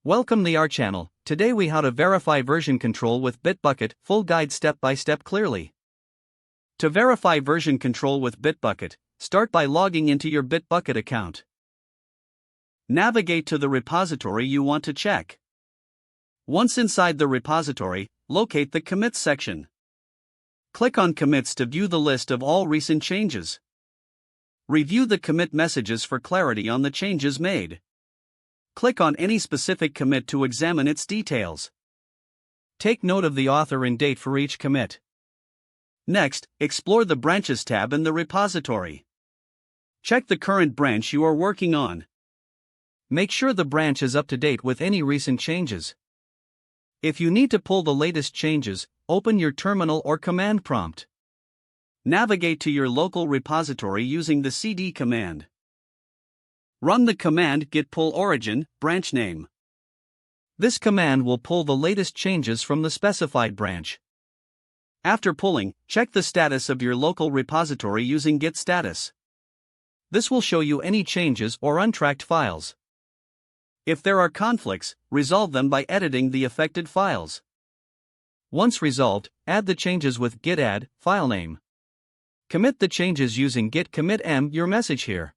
Welcome to our channel. Today we how to verify version control with Bitbucket, full guide step by step clearly. To verify version control with Bitbucket, start by logging into your Bitbucket account. Navigate to the repository you want to check. Once inside the repository, locate the commits section. Click on commits to view the list of all recent changes. Review the commit messages for clarity on the changes made. Click on any specific commit to examine its details. Take note of the author and date for each commit. Next, explore the Branches tab in the repository. Check the current branch you are working on. Make sure the branch is up to date with any recent changes. If you need to pull the latest changes, open your terminal or command prompt. Navigate to your local repository using the cd command. Run the command git pull origin, branch name. This command will pull the latest changes from the specified branch. After pulling, check the status of your local repository using git status. This will show you any changes or untracked files. If there are conflicts, resolve them by editing the affected files. Once resolved, add the changes with git add file name. Commit the changes using git commit m your message here.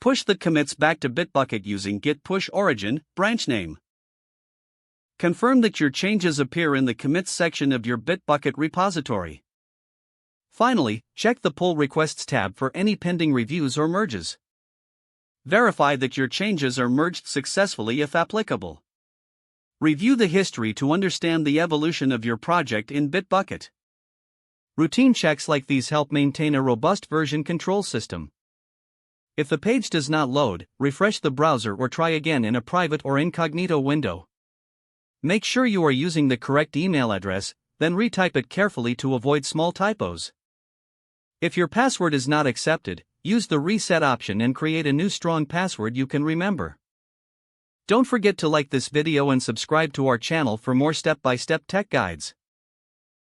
Push the commits back to Bitbucket using git push origin, branch name. Confirm that your changes appear in the commits section of your Bitbucket repository. Finally, check the pull requests tab for any pending reviews or merges. Verify that your changes are merged successfully if applicable. Review the history to understand the evolution of your project in Bitbucket. Routine checks like these help maintain a robust version control system. If the page does not load, refresh the browser or try again in a private or incognito window. Make sure you are using the correct email address, then retype it carefully to avoid small typos. If your password is not accepted, use the reset option and create a new strong password you can remember. Don't forget to like this video and subscribe to our channel for more step-by-step tech guides.